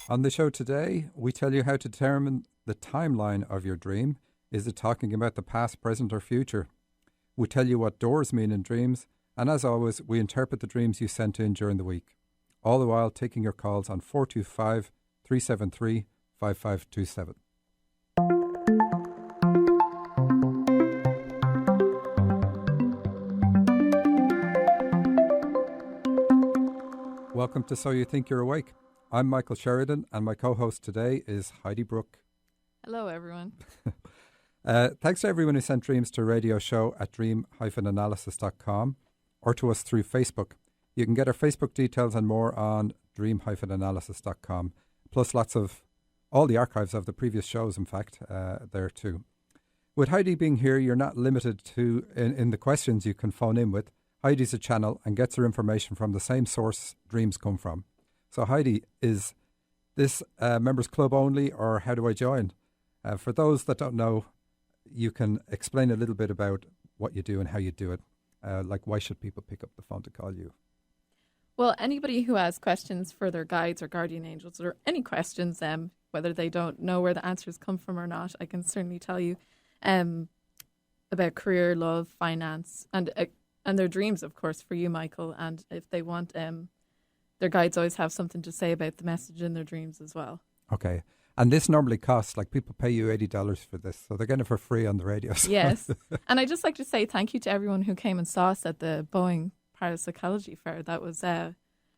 On the show today, we tell you how to determine the timeline of your dream. Is it talking about the past, present, or future? We tell you what doors mean in dreams. And as always, we interpret the dreams you sent in during the week. All the while taking your calls on 425 373 5527. Welcome to So You Think You're Awake. I'm Michael Sheridan, and my co-host today is Heidi Brooke. Hello, everyone. Thanks to everyone who sent dreams to RadioShow at dream-analysis.com or to us through Facebook. You can get our Facebook details and more on dream-analysis.com, plus lots of all the archives of the previous shows, in fact, there too. With Heidi being here, you're not limited to in the questions you can phone in with. Heidi's a channel and gets her information from the same source dreams come from. So Heidi, is this members club only, or how do I join? For those that don't know, you can explain a little bit about what you do and how you do it. Like, why should people pick up the phone to call you? Well, anybody who has questions for their guides or guardian angels, or any questions, whether they don't know where the answers come from or not, I can certainly tell you about career, love, finance, and their dreams, of course, for you, Michael. And if they want, their guides always have something to say about the message in their dreams as well. Okay. And this normally costs, like, people pay you $80 for this, so they're getting it for free on the radio. So. Yes. And I'd just like to say thank you to everyone who came and saw us at the Boeing Parapsychology Fair. That was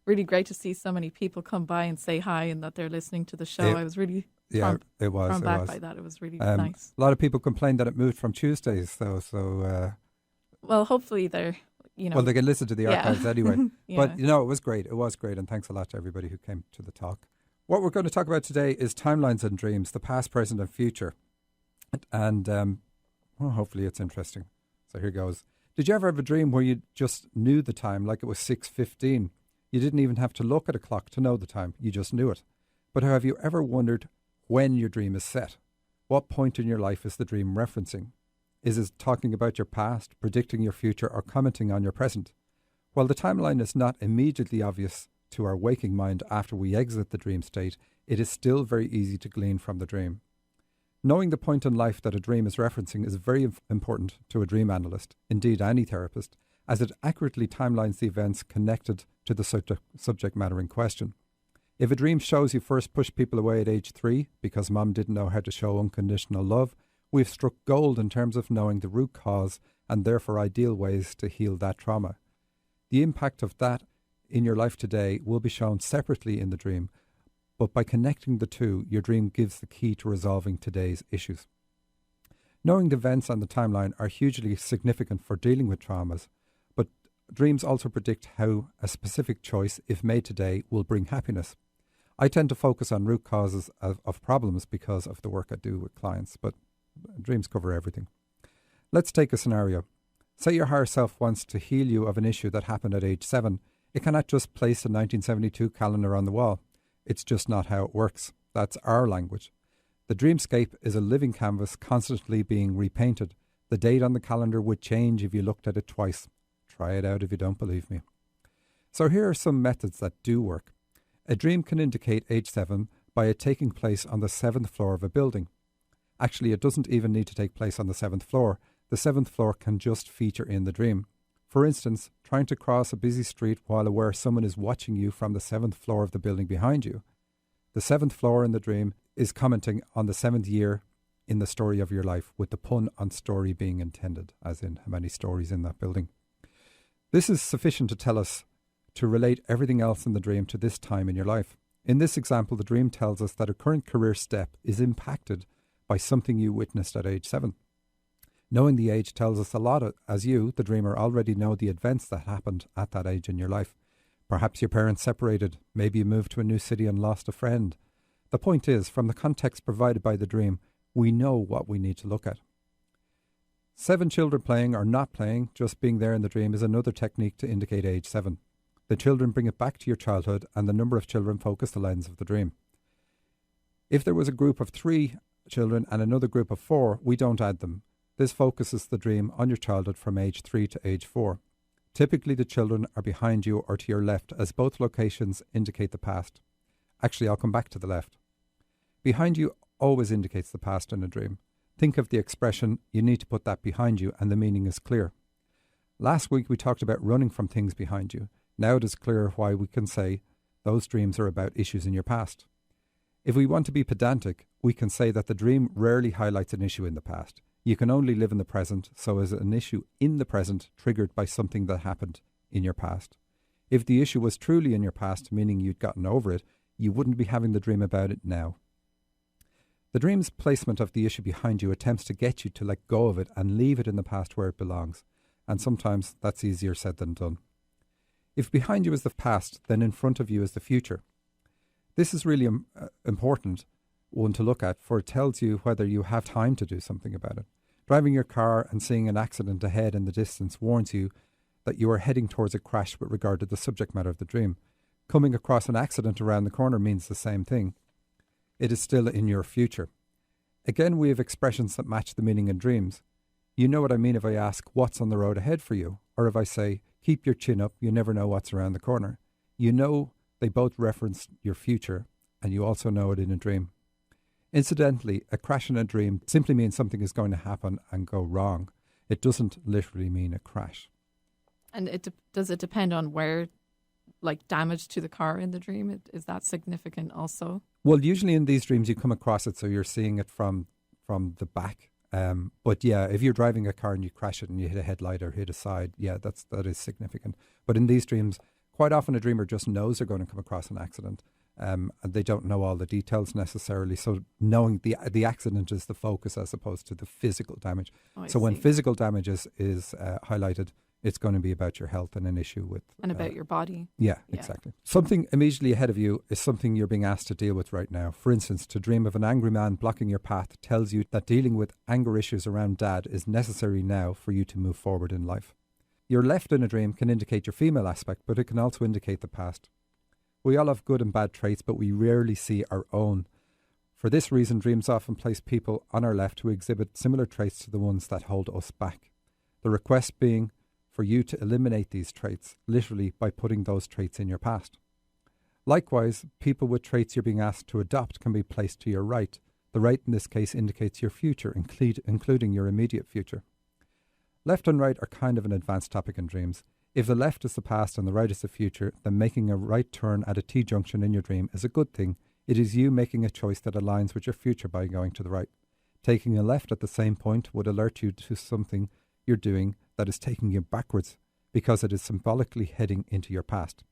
really great to see so many people come by and say hi and that they're listening to the show. I was really thrown back by that. It was really nice. A lot of people complained that it moved from Tuesdays, though. So, well, hopefully they're, Well, they can listen to the archives anyway. Yeah. But, it was great. It was great. And thanks a lot to everybody who came to the talk. What we're going to talk about today is timelines and dreams, the past, present, and future. And hopefully it's interesting. So here goes. Did you ever have a dream where you just knew the time, like it was 6:15? You didn't even have to look at a clock to know the time. You just knew it. But have you ever wondered when your dream is set? What point in your life is the dream referencing? Is it talking about your past, predicting your future, or commenting on your present? While the timeline is not immediately obvious to our waking mind after we exit the dream state, it is still very easy to glean from the dream. Knowing the point in life that a dream is referencing is very important to a dream analyst, indeed any therapist, as it accurately timelines the events connected to the subject matter in question. If a dream shows you first push people away at age 3 because mom didn't know how to show unconditional love, we've struck gold in terms of knowing the root cause and therefore ideal ways to heal that trauma. The impact of that in your life today will be shown separately in the dream, but by connecting the two, your dream gives the key to resolving today's issues. Knowing the events on the timeline are hugely significant for dealing with traumas, but dreams also predict how a specific choice, if made today, will bring happiness. I tend to focus on root causes of problems because of the work I do with clients, but dreams cover everything. Let's take a scenario. Say your higher self wants to heal you of an issue that happened at age 7. It cannot just place a 1972 calendar on the wall. It's just not how it works. That's our language. The dreamscape is a living canvas constantly being repainted. The date on the calendar would change if you looked at it twice. Try it out if you don't believe me. So here are some methods that do work. A dream can indicate age 7 by it taking place on the 7th floor of a building. Actually, it doesn't even need to take place on the 7th floor. The 7th floor can just feature in the dream. For instance, trying to cross a busy street while aware someone is watching you from the 7th floor of the building behind you. The 7th floor in the dream is commenting on the 7th year in the story of your life, with the pun on story being intended, as in how many stories in that building. This is sufficient to tell us to relate everything else in the dream to this time in your life. In this example, the dream tells us that a current career step is impacted by something you witnessed at age 7. Knowing the age tells us a lot, as you, the dreamer, already know the events that happened at that age in your life. Perhaps your parents separated, maybe you moved to a new city and lost a friend. The point is, from the context provided by the dream, we know what we need to look at. 7 children playing or not playing, just being there in the dream, is another technique to indicate age 7. The children bring it back to your childhood, and the number of children focus the lens of the dream. If there was a group of 3 children and another group of 4, we don't add them. This focuses the dream on your childhood from age 3 to age 4. Typically, the children are behind you or to your left, as both locations indicate the past. Actually, I'll come back to the left. Behind you always indicates the past in a dream. Think of the expression, you need to put that behind you, and the meaning is clear. Last week we talked about running from things behind you. Now it is clear why we can say those dreams are about issues in your past. If we want to be pedantic, we can say that the dream rarely highlights an issue in the past. You can only live in the present, so is an issue in the present triggered by something that happened in your past. If the issue was truly in your past, meaning you'd gotten over it, you wouldn't be having the dream about it now. The dream's placement of the issue behind you attempts to get you to let go of it and leave it in the past where it belongs. And sometimes that's easier said than done. If behind you is the past, then in front of you is the future. This is really important one to look at, for it tells you whether you have time to do something about it. Driving your car and seeing an accident ahead in the distance warns you that you are heading towards a crash with regard to the subject matter of the dream. Coming across an accident around the corner means the same thing. It is still in your future. Again, we have expressions that match the meaning in dreams. You know what I mean if I ask, what's on the road ahead for you? Or if I say, keep your chin up, you never know what's around the corner. You know they both reference your future, and you also know it in a dream. Incidentally, a crash in a dream simply means something is going to happen and go wrong. It doesn't literally mean a crash. And does it depend on where, like damage to the car in the dream? Is that significant also? Well, usually in these dreams you come across it so you're seeing it from the back. But yeah, if you're driving a car and you crash it and you hit a headlight or hit a side, yeah, that is significant. But in these dreams, quite often a dreamer just knows they're going to come across an accident. And they don't know all the details necessarily. So knowing the accident is the focus as opposed to the physical damage. Oh, so when physical damage is highlighted, it's going to be about your health and an issue with... And about your body. Yeah, exactly. Something immediately ahead of you is something you're being asked to deal with right now. For instance, to dream of an angry man blocking your path tells you that dealing with anger issues around dad is necessary now for you to move forward in life. Your left in a dream can indicate your female aspect, but it can also indicate the past. We all have good and bad traits, but we rarely see our own. For this reason, dreams often place people on our left who exhibit similar traits to the ones that hold us back. The request being for you to eliminate these traits, literally by putting those traits in your past. Likewise, people with traits you're being asked to adopt can be placed to your right. The right in this case indicates your future, including your immediate future. Left and right are kind of an advanced topic in dreams. If the left is the past and the right is the future, then making a right turn at a T-junction in your dream is a good thing. It is you making a choice that aligns with your future by going to the right. Taking a left at the same point would alert you to something you're doing that is taking you backwards because it is symbolically heading into your past.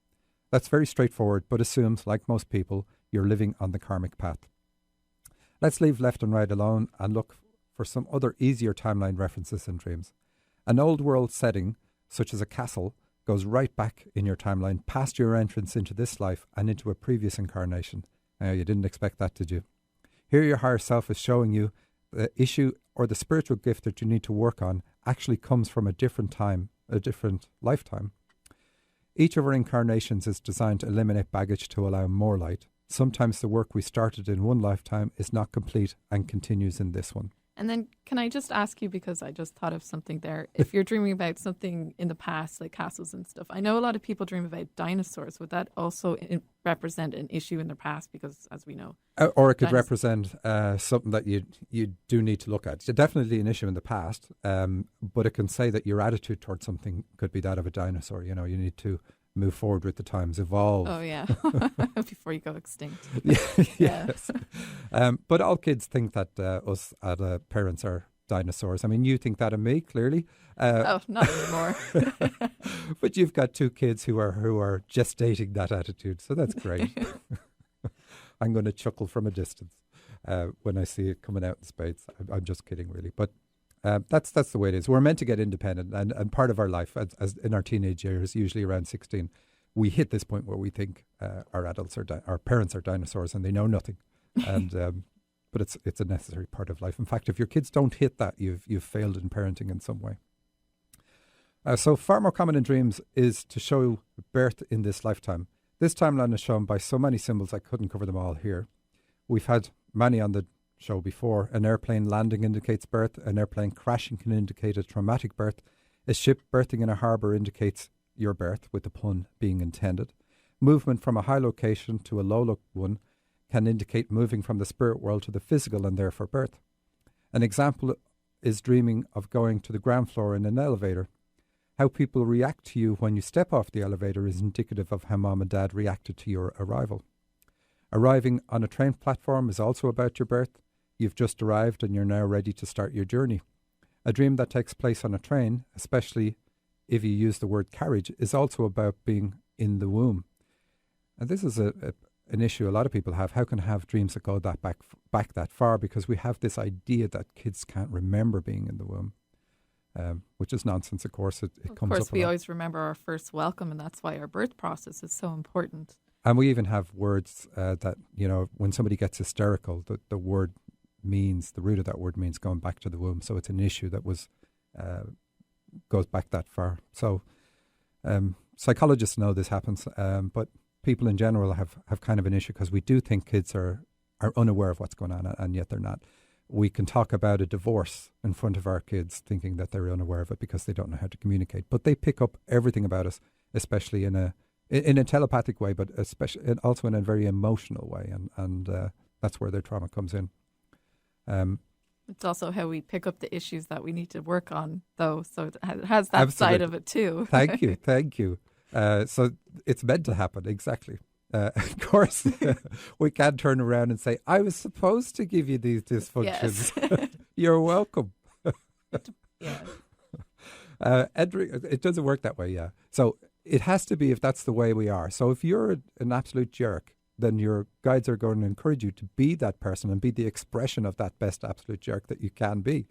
That's very straightforward, but assumes, like most people, you're living on the karmic path. Let's leave left and right alone and look for some other easier timeline references in dreams. An old world setting, such as a castle, goes right back in your timeline past your entrance into this life and into a previous incarnation. Now, you didn't expect that, did you? Here your higher self is showing you the issue or the spiritual gift that you need to work on actually comes from a different time, a different lifetime. Each of our incarnations is designed to eliminate baggage to allow more light. Sometimes the work we started in one lifetime is not complete and continues in this one. And then can I just ask you, because I just thought of something there, if you're dreaming about something in the past, like castles and stuff, I know a lot of people dream about dinosaurs. Would that also represent an issue in their past? Because as we know... or it could represent something that you do need to look at. It's definitely an issue in the past, but it can say that your attitude towards something could be that of a dinosaur. You know, you need to move forward with the times, evolve. Oh, yeah. Before you go extinct. Yes. But all kids think that us parents are dinosaurs. I mean, you think that of me, clearly. Not anymore. But you've got two kids who are gestating that attitude, so that's great. I'm going to chuckle from a distance when I see it coming out in spades. I'm just kidding, really. But that's the way it is. We're meant to get independent, and part of our life, as in our teenage years, usually around 16, we hit this point where we think our parents are dinosaurs and they know nothing. And but it's a necessary part of life. In fact, if your kids don't hit that, you've failed in parenting in some way. So far more common in dreams is to show birth in this lifetime. This timeline is shown by so many symbols I couldn't cover them all here. We've had many on the show before. An airplane landing indicates birth. An airplane crashing can indicate a traumatic birth. A ship berthing in a harbour indicates your birth, with the pun being intended. Movement from a high location to a low one can indicate moving from the spirit world to the physical and therefore birth. An example is dreaming of going to the ground floor in an elevator. How people react to you when you step off the elevator is indicative of how mom and dad reacted to your arrival. Arriving on a train platform is also about your birth. You've just arrived and you're now ready to start your journey. A dream that takes place on a train, especially if you use the word carriage, is also about being in the womb. And this is an issue a lot of people have. How can I have dreams that go that back that far? Because we have this idea that kids can't remember being in the womb, which is nonsense. Of course, it comes up. Of course, we always remember our first welcome, and that's why our birth process is so important. And we even have words that, when somebody gets hysterical, the word means, the root of that word means going back to the womb. So it's an issue that goes back that far. So psychologists know this happens, but people in general have kind of an issue because we do think kids are unaware of what's going on, and yet they're not. We can talk about a divorce in front of our kids thinking that they're unaware of it because they don't know how to communicate. But they pick up everything about us, especially in a telepathic way, but especially also in a very emotional way, and that's where their trauma comes in. It's also how we pick up the issues that we need to work on, though. So it has that Absolutely. side of it too. Thank you. So it's meant to happen, exactly. Of course, we can't turn around and say, I was supposed to give you these dysfunctions. Yes. You're welcome. Yeah. It doesn't work that way, yeah. So it has to be if that's the way we are. So if you're an absolute jerk, then your guides are going to encourage you to be that person and be the expression of that best absolute jerk that you can be.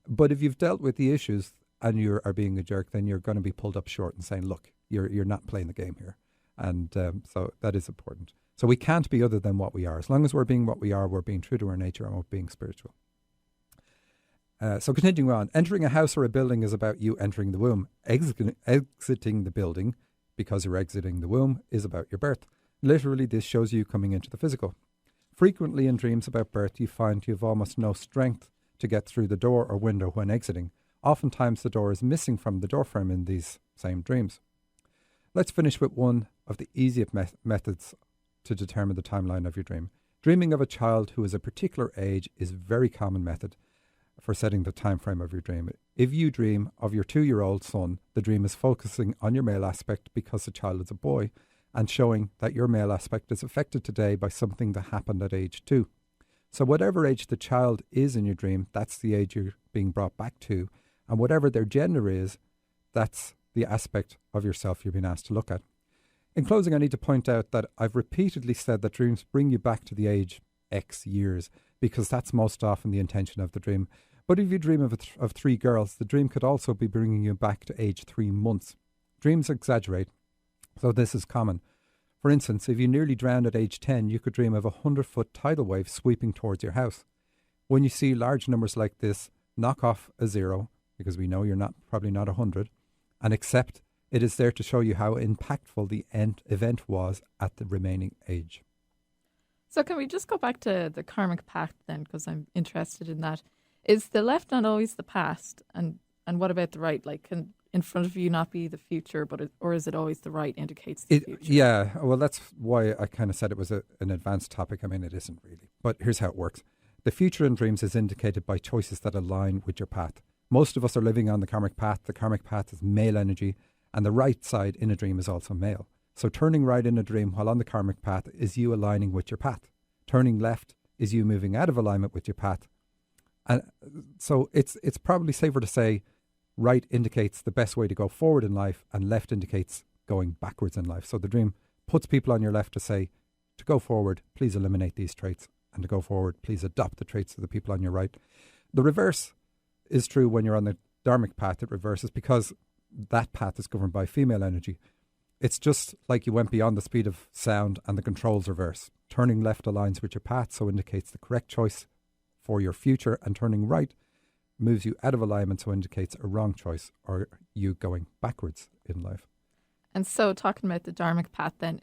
But if you've dealt with the issues and you are being a jerk, then you're going to be pulled up short and saying, look, you're not playing the game here. And so that is important. So we can't be other than what we are. As long as we're being what we are, we're being true to our nature and we're being spiritual. So continuing on, entering a house or a building is about you entering the womb. Exiting the building, because you're exiting the womb, is about your birth. Literally, this shows you coming into the physical. Frequently in dreams about birth, you find you have almost no strength to get through the door or window when exiting. Oftentimes the door is missing from the doorframe in these same dreams. Let's finish with one of the easiest methods to determine the timeline of your dream. Dreaming of a child who is a particular age is a very common method for setting the time frame of your dream. If you dream of your 2-year-old son, the dream is focusing on your male aspect because the child is a boy, and showing that your male aspect is affected today by something that happened at age 2. So whatever age the child is in your dream, that's the age you're being brought back to. And whatever their gender is, that's the aspect of yourself you're being asked to look at. In closing, I need to point out that I've repeatedly said that dreams bring you back to the age X years, because that's most often the intention of the dream. But if you dream of 3 girls, the dream could also be bringing you back to age 3 months. Dreams exaggerate, so this is common. For instance, if you nearly drowned at age 10, you could dream of a 100-foot tidal wave sweeping towards your house. When you see large numbers like this, knock off a 0, because we know you're probably not 100, and accept it is there to show you how impactful the event was at the remaining age. So can we just go back to the karmic path then, because I'm interested in that. Is the left not always the past? And what about the right? Like, can in front of you not be the future, or is it always the right indicates the future? Yeah, well, that's why I kind of said it was an advanced topic. I mean, it isn't really. But here's how it works. The future in dreams is indicated by choices that align with your path. Most of us are living on the karmic path. The karmic path is male energy, and the right side in a dream is also male. So turning right in a dream while on the karmic path is you aligning with your path. Turning left is you moving out of alignment with your path. And so it's probably safer to say right indicates the best way to go forward in life, and left indicates going backwards in life. So the dream puts people on your left to say, to go forward, please eliminate these traits, and to go forward, please adopt the traits of the people on your right. The reverse is true when you're on the dharmic path. It reverses because that path is governed by female energy. It's just like you went beyond the speed of sound and the controls reverse. Turning left aligns with your path, so indicates the correct choice for your future, and turning right moves you out of alignment, so indicates a wrong choice or you going backwards in life. And so talking about the dharmic path then,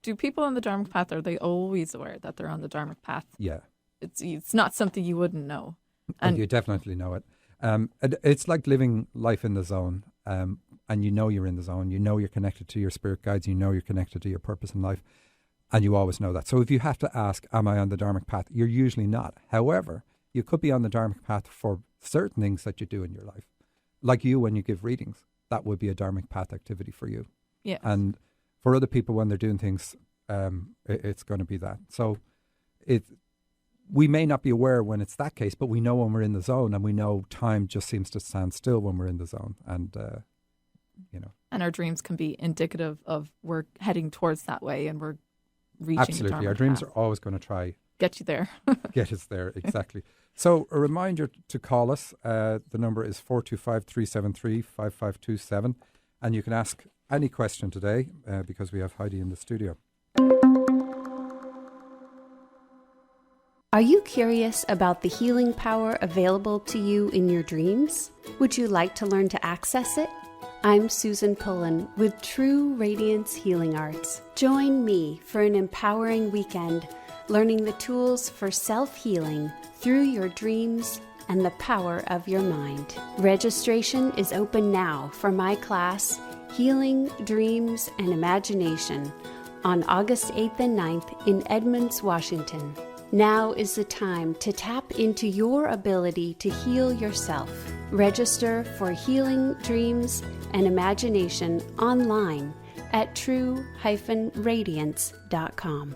do people on the dharmic path, are they always aware that they're on the dharmic path? Yeah. It's not something you wouldn't know. And you definitely know it. It's like living life in the zone. And and you know you're in the zone. You know you're connected to your spirit guides. You know you're connected to your purpose in life. And you always know that. So if you have to ask, am I on the dharmic path? You're usually not. However, you could be on the dharmic path for certain things that you do in your life. Like you, when you give readings, that would be a dharmic path activity for you. Yes. And for other people, when they're doing things, it's going to be that. So we may not be aware when it's that case, but we know when we're in the zone, and we know time just seems to stand still when we're in the zone. And, And our dreams can be indicative of we're heading towards that way, and we're reaching. Absolutely. Our dreams are always going to try get you there. Get us there, exactly. So a reminder to call us. The number is 425-373-5527. And you can ask any question today because we have Heidi in the studio. Are you curious about the healing power available to you in your dreams? Would you like to learn to access it? I'm Susan Pullen with True Radiance Healing Arts. Join me for an empowering weekend, learning the tools for self-healing through your dreams and the power of your mind. Registration is open now for my class, Healing, Dreams, and Imagination, on August 8th and 9th in Edmonds, Washington. Now is the time to tap into your ability to heal yourself. Register for Healing, Dreams, and Imagination online at true-radiance.com.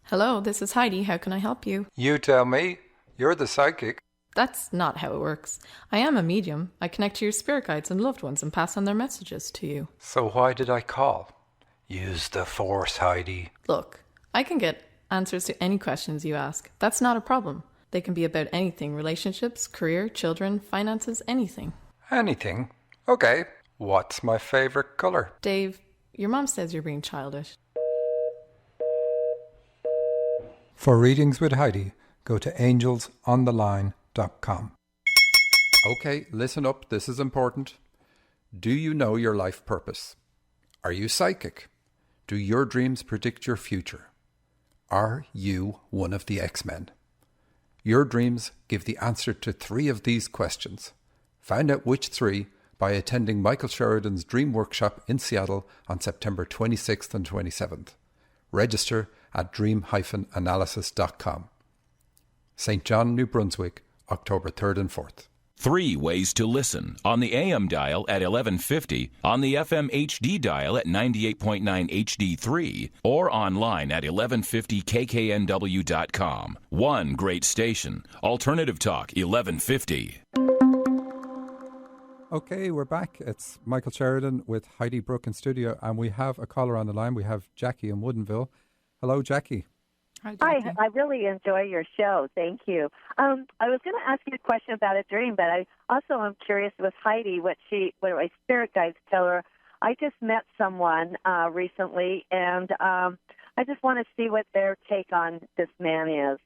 Hello, this is Heidi. How can I help you? You tell me. You're the psychic. That's not how it works. I am a medium. I connect to your spirit guides and loved ones and pass on their messages to you. So why did I call? Use the force, Heidi. Look, I can get answers to any questions you ask. That's not a problem. They can be about anything: relationships, career, children, finances, anything. Anything? Okay. What's my favorite color? Dave, your mom says you're being childish. For readings with Heidi, go to angelsontheline.com. Okay, listen up. This is important. Do you know your life purpose? Are you psychic? Do your dreams predict your future? Are you one of the X-Men? Your dreams give the answer to 3 of these questions. Find out which 3 by attending Michael Sheridan's Dream Workshop in Seattle on September 26th and 27th. Register at dream-analysis.com. St. John, New Brunswick, October 3rd and 4th. 3 ways to listen: on the AM dial at 1150, on the FM HD dial at 98.9 HD3, or online at 1150kknw.com. One great station, Alternative Talk 1150. Okay, we're back. It's Michael Sheridan with Heidi Brooke in studio, and we have a caller on the line. We have Jackie in Woodinville. Hello, Jackie. Hi, I really enjoy your show. Thank you. I was going to ask you a question about a dream, but I also am curious with Heidi what my spirit guides tell her. I just met someone recently, and I just want to see what their take on this man is.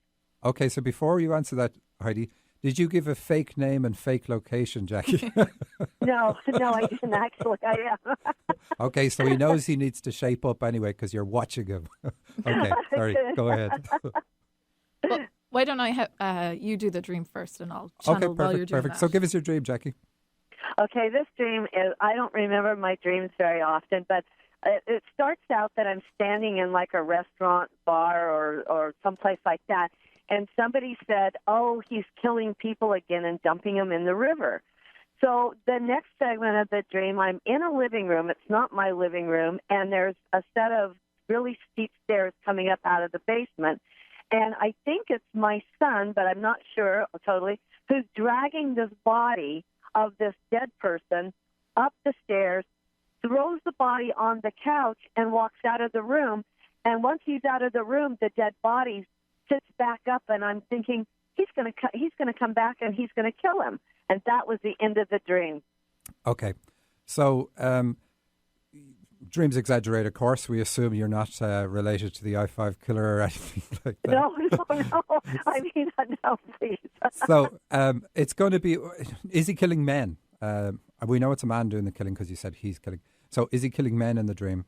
Okay, so before you answer that, Heidi, did you give a fake name and fake location, Jackie? No, I didn't actually. I am. Okay, so he knows he needs to shape up anyway because you're watching him. Okay, sorry, go ahead. Well, why don't you do the dream first, and I'll channel while you're doing perfect. that. So give us your dream, Jackie. Okay, this dream is, I don't remember my dreams very often, but it starts out that I'm standing in like a restaurant, bar, or someplace like that, and somebody said, oh, he's killing people again and dumping them in the river. So the next segment of the dream, I'm in a living room. It's not my living room, and there's a set of really steep stairs coming up out of the basement. And I think it's my son, but I'm not sure totally, who's dragging this body of this dead person up the stairs, throws the body on the couch, and walks out of the room. And once he's out of the room, the dead body sits back up, and I'm thinking he's going to come back and he's going to kill him. And that was the end of the dream. Okay. So dreams exaggerate, of course. We assume you're not related to the I-5 killer or anything like that. No. I mean, no, please. So it's going to be, is he killing men? We know it's a man doing the killing because you said he's killing. So is he killing men in the dream?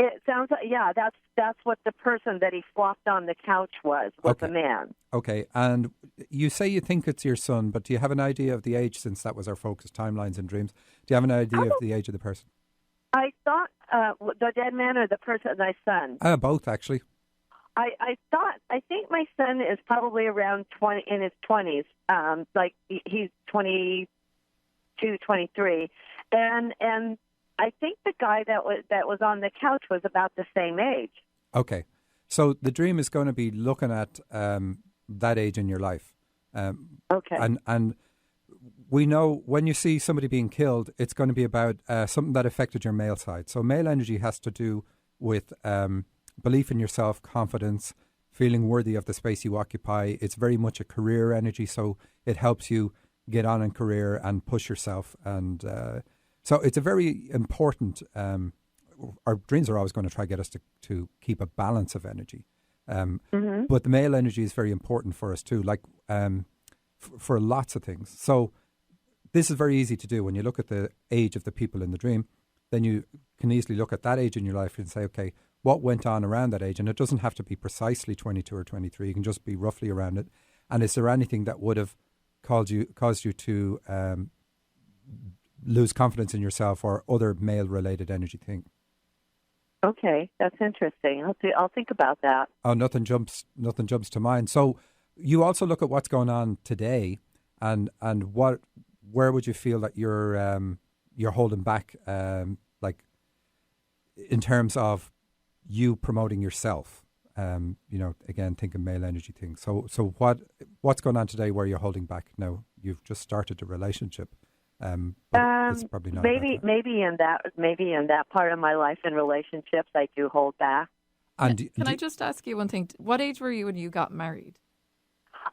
It's sounds like, yeah, that's what the person that he flopped on the couch was Okay. a man. Okay, and you say you think it's your son, but do you have an idea of the age, since that was our focus, timelines and dreams? Do you have an idea of the age of the person? I thought the dead man or the person, my son. Both, actually. I think my son is probably around 20, in his 20s. Like he's 22, 23. And I think the guy that was on the couch was about the same age. Okay. So the dream is going to be looking at that age in your life. Okay. And we know when you see somebody being killed, it's going to be about something that affected your male side. So male energy has to do with belief in yourself, confidence, feeling worthy of the space you occupy. It's very much a career energy, so it helps you get on in career and push yourself. And so it's a very important, our dreams are always going to try to get us to keep a balance of energy. But the male energy is very important for us too, like for lots of things. So this is very easy to do. When you look at the age of the people in the dream, then you can easily look at that age in your life and say, okay, what went on around that age? And it doesn't have to be precisely 22 or 23. It can just be roughly around it. And is there anything that would have caused you to lose confidence in yourself or other male-related energy thing? Okay, that's interesting. I'll think about that. Oh, nothing jumps to mind. So you also look at what's going on today, and where would you feel that you're holding back, like in terms of you promoting yourself? Again, thinking male energy thing. So what's going on today where you're holding back? Now you've just started a relationship. But it's probably not maybe in that part of my life in relationships I do hold back. And Can I just ask you one thing? What age were you when you got married?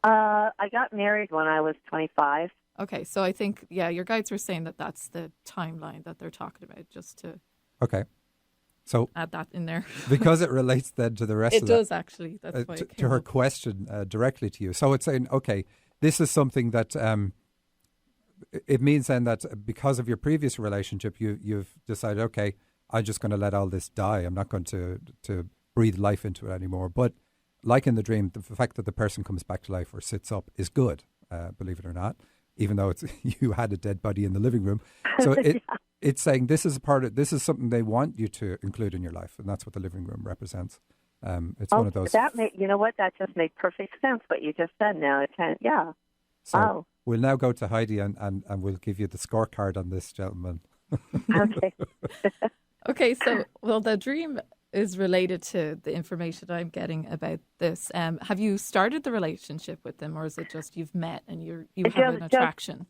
I got married when I was 25. Okay, so I think, your guides were saying that that's the timeline that they're talking about, just to so add that in there. Because it relates then to the rest It of does, actually. That's why it came to her up. question directly to you. So it's saying, okay, this is something that it means then that because of your previous relationship, you've decided, okay, I'm just going to let all this die. I'm not going to breathe life into it anymore. But like in the dream, the fact that the person comes back to life or sits up is good, believe it or not, even though it's you had a dead body in the living room. So it's saying this is something they want you to include in your life, and that's what the living room represents. It's one of those. You know what? That just made perfect sense. What you just said. Now it can, yeah. So wow. We'll now go to Heidi and we'll give you the scorecard on this gentleman. Okay. Okay, so, the dream is related to the information I'm getting about this. Have you started the relationship with them, or is it just you've met and you have an attraction?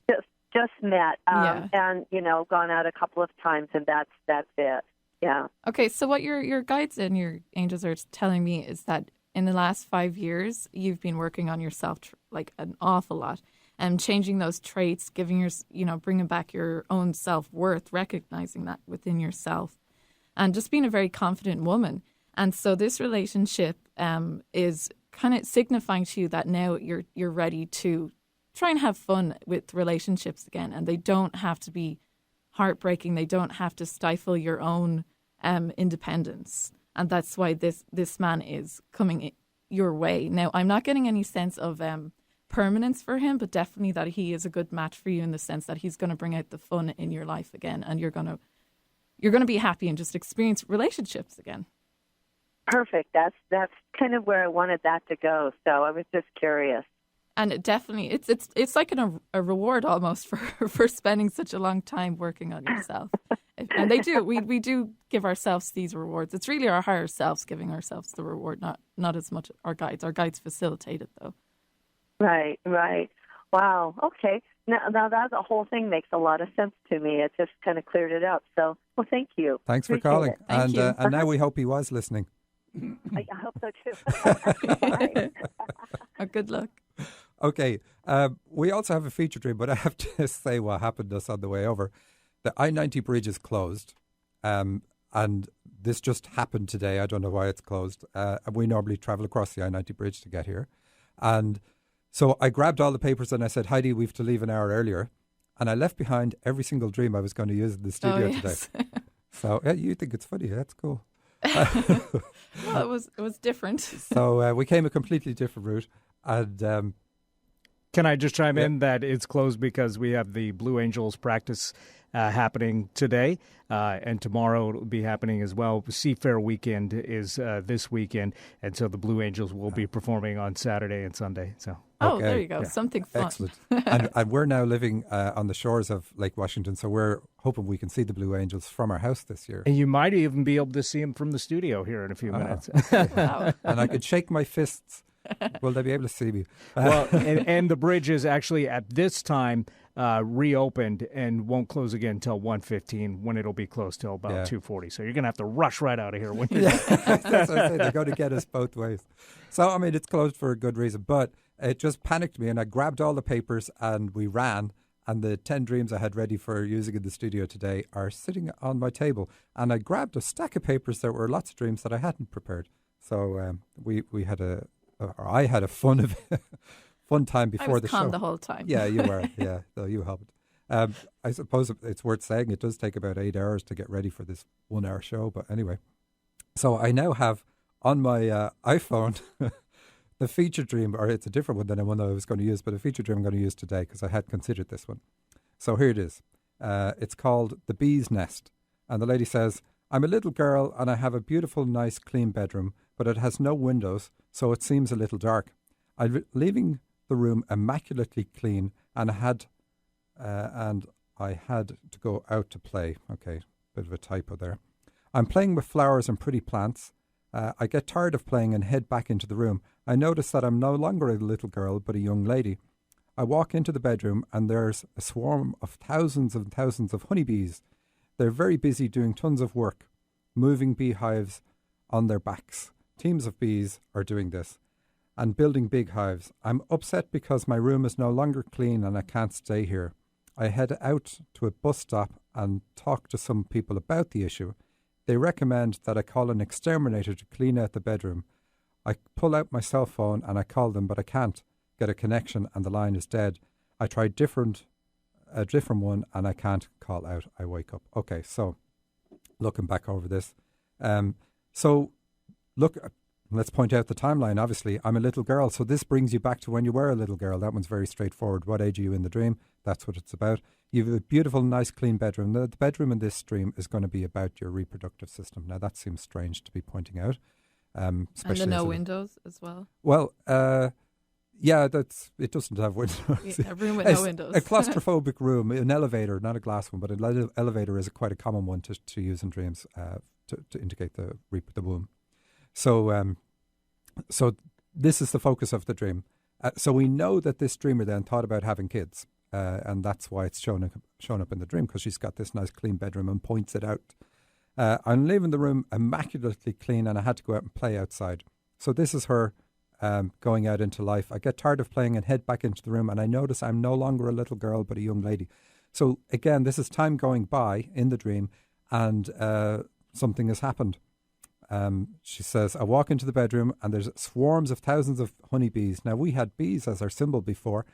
Just met, Yeah. and gone out a couple of times, and that's it. Yeah. Okay, so what your guides and your angels are telling me is that in the last 5 years, you've been working on yourself like an awful lot. And changing those traits, bringing back your own self-worth, recognizing that within yourself, and just being a very confident woman. And so this relationship is kind of signifying to you that now you're ready to try and have fun with relationships again, and they don't have to be heartbreaking. They don't have to stifle your own independence, and that's why this man is coming your way. Now, I'm not getting any sense of permanence for him, but definitely that he is a good match for you in the sense that he's going to bring out the fun in your life again, and you're going to be happy and just experience relationships again. Perfect. That's kind of where I wanted that to go. So I was just curious. And it definitely, it's like a reward almost for spending such a long time working on yourself. And they do. We do give ourselves these rewards. It's really our higher selves giving ourselves the reward, not as much our guides. Our guides facilitate it, though. Right. Wow. Okay. Now that the whole thing makes a lot of sense to me. It just kind of cleared it up. So, well, thank you. Thanks for Appreciate calling. it. Thank you. And now we hope he was listening. I hope so too. Bye. Good luck. Okay. We also have a feature dream, but I have to say what happened to us on the way over. The I-90 bridge is closed. And this just happened today. I don't know why it's closed. We normally travel across the I-90 bridge to get here. And so I grabbed all the papers and I said, Heidi, we have to leave an hour earlier. And I left behind every single dream I was going to use in the studio today. So you think it's funny. That's cool. Well, it was different. So we came a completely different route. And can I just chime in that it's closed because we have the Blue Angels practice happening today, and tomorrow it'll be happening as well. Seafair weekend is this weekend, and so the Blue Angels will be performing on Saturday and Sunday. So. Oh, there you go. Yeah. Something fun. Excellent. and we're now living on the shores of Lake Washington, so we're hoping we can see the Blue Angels from our house this year. And you might even be able to see them from the studio here in a few minutes. Wow. And I could shake my fists. Will they be able to see me? Well, and the bridge is actually at this time reopened and won't close again until 1:15, when it'll be closed till about 2:40. So you're going to have to rush right out of here when you're That's what I say. They're going to get us both ways. So, I mean, it's closed for a good reason, but it just panicked me, and I grabbed all the papers and we ran. And the 10 dreams I had ready for using in the studio today are sitting on my table. And I grabbed a stack of papers. There were lots of dreams that I hadn't prepared. So we had I had a fun time before the show. I was calm the whole time. Yeah, you were. Yeah, though you helped. I suppose it's worth saying it does take about 8 hours to get ready for this 1 hour show. But anyway, so I now have on my iPhone the feature dream, or it's a different one than the one that I was going to use, but a feature dream I'm going to use today because I had considered this one. So here it is. It's called The Bee's Nest. And the lady says, I'm a little girl and I have a beautiful, nice, clean bedroom, but it has no windows, so it seems a little dark. I'm leaving the room immaculately clean and I had to go out to play. Okay, bit of a typo there. I'm playing with flowers and pretty plants. I get tired of playing and head back into the room. I notice that I'm no longer a little girl, but a young lady. I walk into the bedroom and there's a swarm of thousands and thousands of honeybees. They're very busy doing tons of work, moving beehives on their backs. Teams of bees are doing this and building big hives. I'm upset because my room is no longer clean and I can't stay here. I head out to a bus stop and talk to some people about the issue. They recommend that I call an exterminator to clean out the bedroom. I pull out my cell phone and I call them, but I can't get a connection and the line is dead. I tried a different one and I can't call out. I wake up. Okay, so looking back over this. Let's point out the timeline. Obviously, I'm a little girl, so this brings you back to when you were a little girl. That one's very straightforward. What age are you in the dream? That's what it's about. You have a beautiful, nice, clean bedroom. The bedroom in this dream is going to be about your reproductive system. Now, that seems strange to be pointing out. And the no windows as well? Well, yeah, it doesn't have windows. Yeah, a room with no windows. A claustrophobic room, an elevator, not a glass one, but an elevator is quite a common one to use in dreams to indicate the womb. So this is the focus of the dream. So we know that this dreamer then thought about having kids, and that's why it's shown up in the dream, because she's got this nice clean bedroom and points it out. I'm leaving the room immaculately clean, and I had to go out and play outside. So this is her going out into life. I get tired of playing and head back into the room, and I notice I'm no longer a little girl but a young lady. So again, this is time going by in the dream, and something has happened. She says, I walk into the bedroom and there's swarms of thousands of honeybees. Now, we had bees as our symbol before,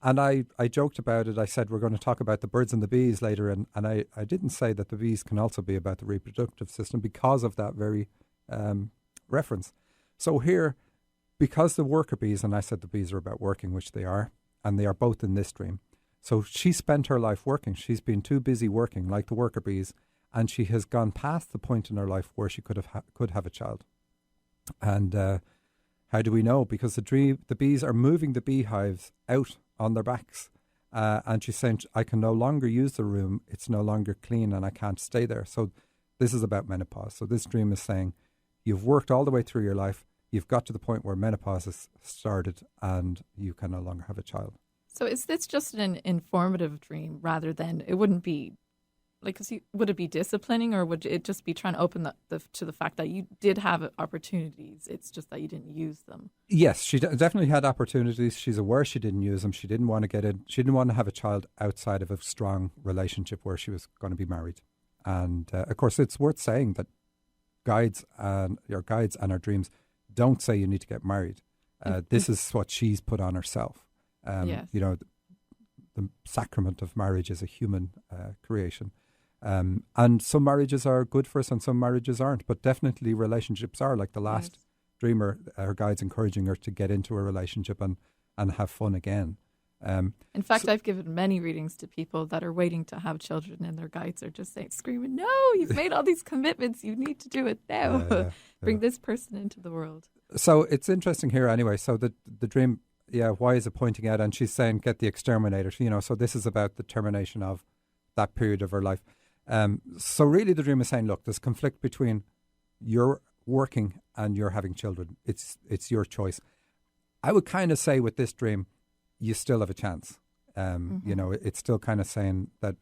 and I joked about it. I said, we're going to talk about the birds and the bees later, and I didn't say that the bees can also be about the reproductive system because of that very reference. So here, because the worker bees, and I said the bees are about working, which they are, and they are both in this dream. So she spent her life working. She's been too busy working, like the worker bees, and she has gone past the point in her life where she could have a child. And how do we know? Because the bees are moving the beehives out on their backs. And she's saying, I can no longer use the room. It's no longer clean and I can't stay there. So this is about menopause. So this dream is saying, you've worked all the way through your life. You've got to the point where menopause has started and you can no longer have a child. So is this just an informative dream rather than, it wouldn't be, like, would it be disciplining, or would it just be trying to open to the fact that you did have opportunities? It's just that you didn't use them. Yes, she definitely had opportunities. She's aware she didn't use them. She didn't want to get in. She didn't want to have a child outside of a strong relationship where she was going to be married. And of course, it's worth saying that guides and our dreams don't say you need to get married. This is what she's put on herself. Yes. You know, the sacrament of marriage is a human creation. And some marriages are good for us and some marriages aren't. But definitely relationships are. Like the last dreamer, her guide's encouraging her to get into a relationship and have fun again. In fact, I've given many readings to people that are waiting to have children, and their guides are just saying, screaming, "No, you've made all these commitments. You need to do it now. Bring this person into the world." So it's interesting here anyway. So the dream, why is it pointing out? And she's saying, get the exterminator. So this is about the termination of that period of her life. So really the dream is saying, look, there's conflict between you're working and you're having children. It's your choice. I would kind of say with this dream, you still have a chance. It's still kind of saying that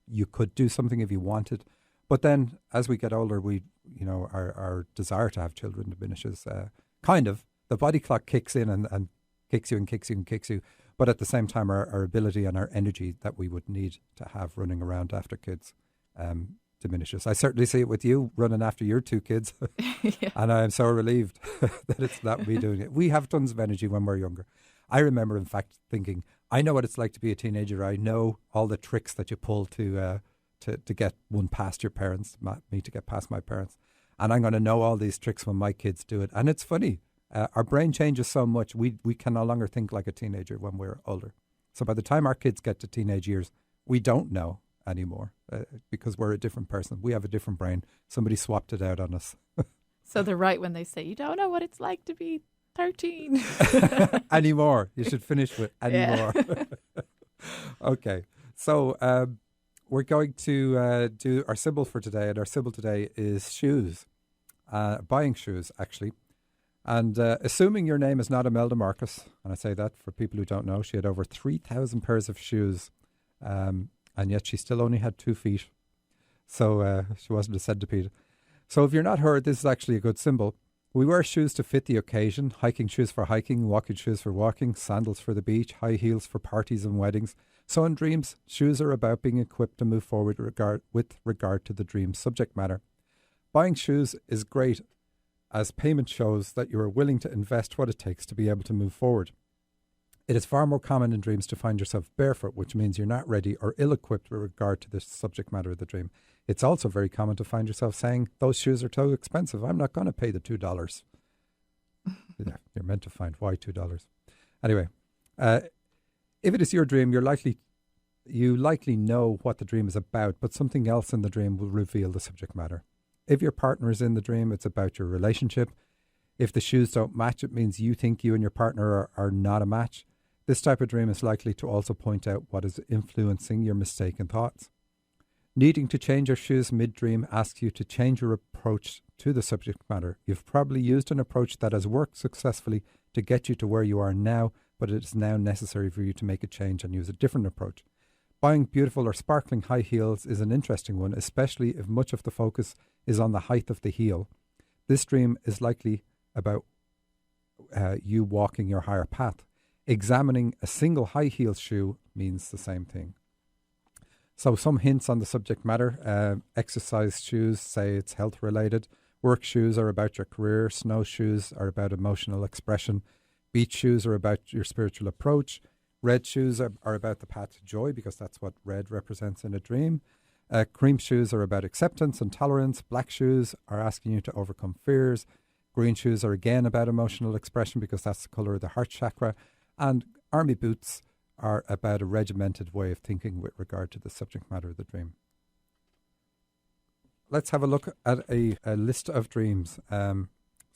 you could do something if you wanted. But then as we get older, our desire to have children diminishes. The body clock kicks in and kicks you and kicks you and kicks you. But at the same time, our ability and our energy that we would need to have running around after kids diminishes. I certainly see it with you running after your 2 kids. And I am so relieved that it's not me doing it. We have tons of energy when we're younger. I remember, in fact, thinking, I know what it's like to be a teenager. I know all the tricks that you pull to get one past your parents, me to get past my parents. And I'm going to know all these tricks when my kids do it. And it's funny. Our brain changes so much, we can no longer think like a teenager when we're older. So by the time our kids get to teenage years, we don't know anymore because we're a different person. We have a different brain. Somebody swapped it out on us. So they're right when they say, you don't know what it's like to be 13. Anymore. You should finish with anymore. Okay. So we're going to do our symbol for today. And our symbol today is shoes. Buying shoes, actually. And assuming your name is not Imelda Marcus, and I say that for people who don't know, she had over 3,000 pairs of shoes, and yet she still only had 2 feet. So she wasn't a centipede. So if you're not her, this is actually a good symbol. We wear shoes to fit the occasion: hiking shoes for hiking, walking shoes for walking, sandals for the beach, high heels for parties and weddings. So in dreams, shoes are about being equipped to move forward with regard to the dream subject matter. Buying shoes is great, as payment shows that you are willing to invest what it takes to be able to move forward. It is far more common in dreams to find yourself barefoot, which means you're not ready or ill-equipped with regard to the subject matter of the dream. It's also very common to find yourself saying, those shoes are too expensive. I'm not going to pay the $2. Yeah, you're meant to find why $2. Anyway, if it is your dream, you likely know what the dream is about, but something else in the dream will reveal the subject matter. If your partner is in the dream, it's about your relationship. If the shoes don't match, it means you think you and your partner are not a match. This type of dream is likely to also point out what is influencing your mistaken thoughts. Needing to change your shoes mid-dream asks you to change your approach to the subject matter. You've probably used an approach that has worked successfully to get you to where you are now, but it is now necessary for you to make a change and use a different approach. Buying beautiful or sparkling high heels is an interesting one, especially if much of the focus is on the height of the heel. This dream is likely about you walking your higher path. Examining a single high heel shoe means the same thing. So some hints on the subject matter. Exercise shoes, say it's health related. Work shoes are about your career. Snow shoes are about emotional expression. Beach shoes are about your spiritual approach. Red shoes are about the path to joy, because that's what red represents in a dream. Cream shoes are about acceptance and tolerance. Black shoes are asking you to overcome fears. Green shoes are again about emotional expression, because that's the colour of the heart chakra. And army boots are about a regimented way of thinking with regard to the subject matter of the dream. Let's have a look at a list of dreams. So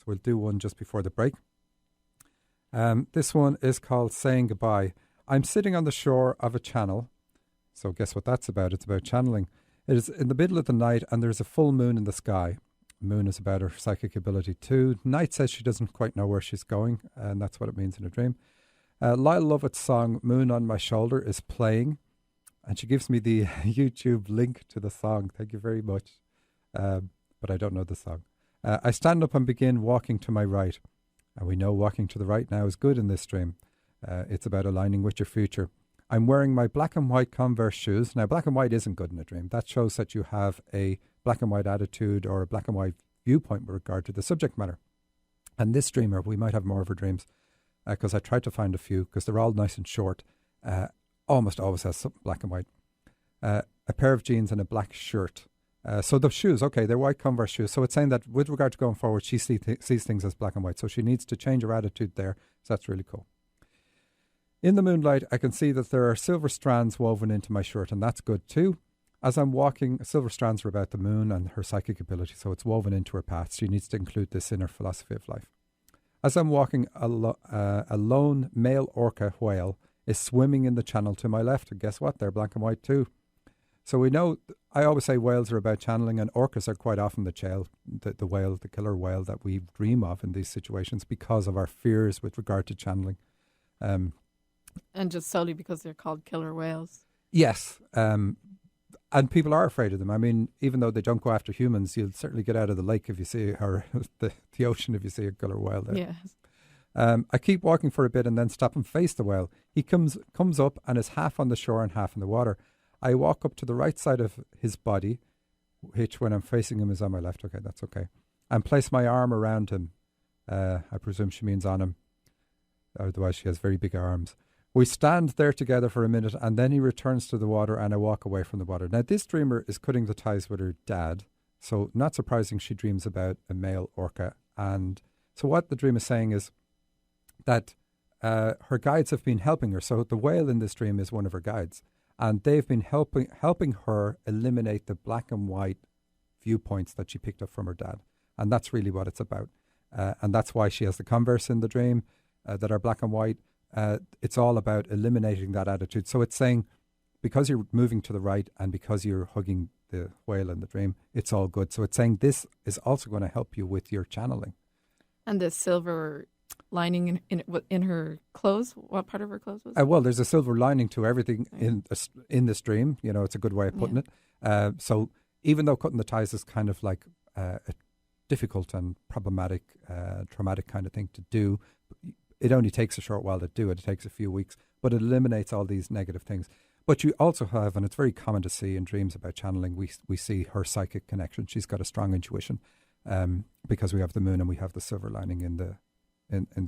we'll do one just before the break. This one is called Saying Goodbye. I'm sitting on the shore of a channel. So guess what that's about? It's about channeling. It is in the middle of the night and there's a full moon in the sky. Moon is about her psychic ability too. Night says she doesn't quite know where she's going, and that's what it means in a dream. Lyle Lovett's song Moon on My Shoulder is playing, and she gives me the YouTube link to the song. Thank you very much. But I don't know the song. I stand up and begin walking to my right. And we know walking to the right now is good in this dream. It's about aligning with your future. I'm wearing my black and white Converse shoes. Now, black and white isn't good in a dream. That shows that you have a black and white attitude or a black and white viewpoint with regard to the subject matter. And this dreamer, we might have more of her dreams, because I tried to find a few, because they're all nice and short, almost always has something black and white. a pair of jeans and a black shirt. So the shoes, okay, they're white Converse shoes. So it's saying that with regard to going forward, she sees things as black and white. So she needs to change her attitude there. So that's really cool. In the moonlight, I can see that there are silver strands woven into my shirt, and that's good too. As I'm walking, silver strands are about the moon and her psychic ability, so it's woven into her path. She needs to include this in her philosophy of life. As I'm walking, a lone male orca whale is swimming in the channel to my left. And guess what? They're black and white too. So we know, I always say whales are about channeling, and orcas are quite often the whale, the killer whale that we dream of in these situations because of our fears with regard to channeling. And just solely because they're called killer whales. Yes. And people are afraid of them. I mean, even though they don't go after humans, you'll certainly get out of the lake if you see, or the ocean if you see a killer whale there. Yes. I keep walking for a bit and then stop and face the whale. He comes up and is half on the shore and half in the water. I walk up to the right side of his body, which when I'm facing him is on my left. Okay, that's okay. And place my arm around him. I presume she means on him. Otherwise, she has very big arms. We stand there together for a minute, and then he returns to the water, and I walk away from the water. Now, this dreamer is cutting the ties with her dad, so not surprising she dreams about a male orca. And so what the dream is saying is that her guides have been helping her. So the whale in this dream is one of her guides, and they've been helping her eliminate the black and white viewpoints that she picked up from her dad. And that's really what it's about. And that's why she has the Converse in the dream that are black and white. It's all about eliminating that attitude. So it's saying, because you're moving to the right and because you're hugging the whale in the dream, it's all good. So it's saying this is also going to help you with your channeling. And the silver lining in her clothes, what part of her clothes was it? Well, there's a silver lining to everything in this dream. You know, it's a good way of putting it. So even though cutting the ties is kind of like a difficult and problematic, traumatic kind of thing to do, it only takes a short while to do it. It takes a few weeks, but it eliminates all these negative things. But you also have, and it's very common to see in dreams about channeling, we see her psychic connection. She's got a strong intuition because we have the moon and we have the silver lining in the